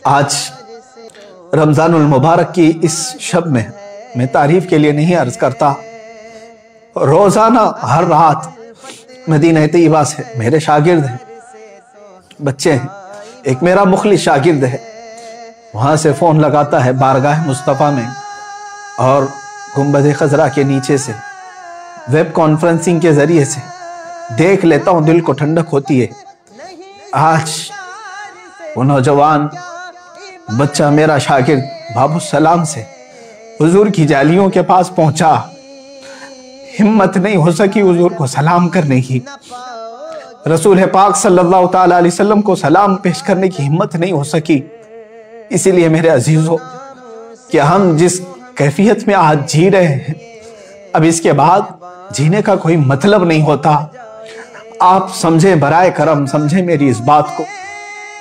آج رمضان المبارک کی اس شب میں تعریف کے لیے نہیں عرض کرتا، روزانہ ہر رات مدینہ طیبہ سے میرے شاگرد ہیں، بچے ہیں، ایک میرا مخلص شاگرد ہے، وہاں سے فون لگاتا ہے بارگاہ مصطفیٰ میں اور گنبد خضرا کے نیچے سے ویب کانفرنسنگ کے ذریعے سے دیکھ لیتا ہوں، دل کو ٹھنڈک ہوتی ہے۔ آج وہ نوجوان بچہ میرا شاگرد باب السلام سے حضور کی جالیوں کے پاس پہنچا، ہمت نہیں ہو سکی حضور کو سلام کرنے کی، رسول پاک صلی اللہ تعالیٰ علیہ وسلم کو سلام پیش کرنے کی ہمت نہیں ہو سکی۔ اسی لیے میرے عزیزوں کہ ہم جس کیفیت میں آج جی رہے ہیں، اب اس کے بعد جینے کا کوئی مطلب نہیں ہوتا۔ آپ سمجھیں، برائے کرم سمجھیں میری اس بات کو۔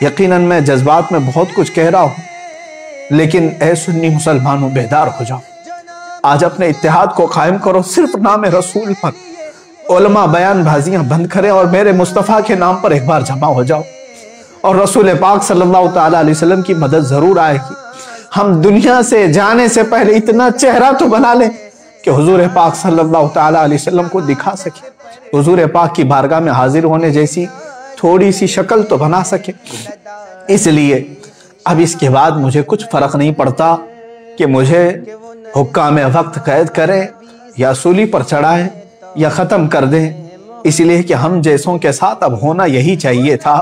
یقیناً میں جذبات میں بہت کچھ کہہ رہا ہوں، لیکن اے سنی مسلمانوں بیدار ہو جاؤ، آج اپنے اتحاد کو قائم کرو، صرف نام رسول پر علماء بیان بازیاں بند کریں اور میرے مصطفیٰ کے نام پر ایک بار جمع ہو جاؤ، اور رسول پاک صلی اللہ تعالیٰ علیہ وسلم کی مدد ضرور آئے گی۔ ہم دنیا سے جانے سے پہلے اتنا چہرہ تو بنا لیں کہ حضور پاک صلی اللہ تعالیٰ علیہ وسلم کو دکھا سکے، حضور پاک کی بارگاہ میں حاضر ہونے جیسی تھوڑی سی شکل تو بنا سکے۔ اس لیے اب اس کے بعد مجھے کچھ فرق نہیں پڑتا کہ مجھے حکام وقت قید کریں یا سولی پر چڑھائیں یا ختم کر دیں، اس لیے کہ ہم جیسوں کے ساتھ اب ہونا یہی چاہیے تھا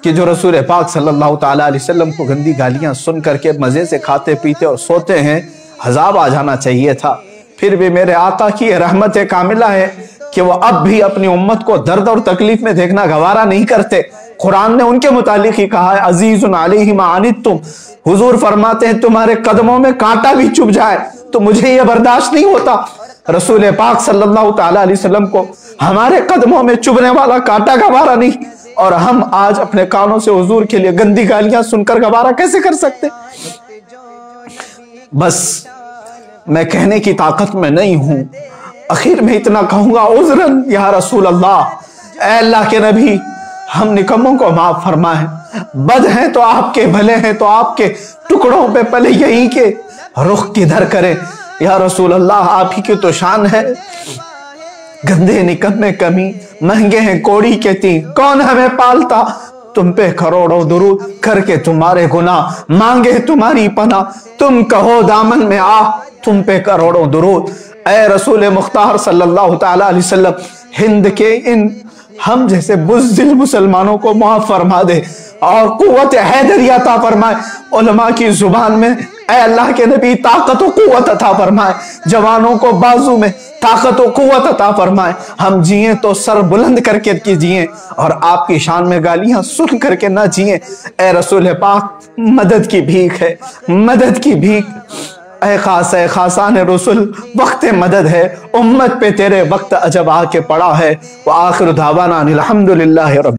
کہ جو رسول پاک صلی اللہ تعالیٰ علیہ وسلم کو گندی گالیاں سن کر کے مزے سے کھاتے پیتے اور سوتے ہیں، عذاب آ جانا چاہیے تھا۔ پھر بھی میرے آقا کی رحمت کاملہ ہے کہ وہ اب بھی اپنی امت کو درد اور تکلیف میں دیکھنا گوارا نہیں کرتے۔ قرآن نے ان کے متعلق ہی کہا ہے عزیز علیہ ما عنتم، حضور فرماتے ہیں تمہارے قدموں میں کانٹا بھی چبھ جائے تو مجھے یہ برداشت نہیں ہوتا۔ رسول پاک صلی اللہ تعالیٰ علیہ وسلم کو ہمارے قدموں میں چبھنے والا کانٹا گوارا نہیں، اور ہم آج اپنے کانوں سے حضور کے لیے گندی گالیاں سن کر گوارا کیسے کر سکتے؟ بس میں کہنے کی طاقت میں نہیں ہوں، اخیر میں اتنا کہوں گا عذراً یا رسول اللہ، اے اللہ کے نبی ہم نکموں کو معاف فرمائیں، بد ہیں تو آپ کے، بھلے ہیں تو آپ کے، ٹکڑوں پہ پلے یہی کے، رخ کدھر کریں یا رسول اللہ، آپ ہی کی تو شان ہے۔ گندے نکمے کمی، مہنگے ہیں کوڑی کے تین، کون ہمیں پالتا، تم پہ کروڑوں درود کر کے تمہارے گناہ مانگے تمہاری پناہ، تم کہو دامن میں آ تم پہ کروڑوں درود۔ اے رسول مختار صلی اللہ تعالیٰ علیہ وسلم، ہند کے ان ہم جیسے بزدل مسلمانوں کو معاف فرما دے اور قوت حیدری عطا فرمائے، علماء کی زبان میں اے اللہ کے نبی طاقت و قوت عطا فرمائے، جوانوں کو بازو میں طاقت و قوت عطا فرمائے، ہم جئیں تو سر بلند کر کے جئیں اور آپ کی شان میں گالیاں سن کر کے نہ جئیں۔ اے رسول پاک مدد کی بھیک ہے، مدد کی بھیک، اے خاص اے خاصان رسول وقت مدد ہے، امت پہ تیرے وقت عجب آ کے پڑا ہے۔ وآخر دعوانا الحمدللہ رب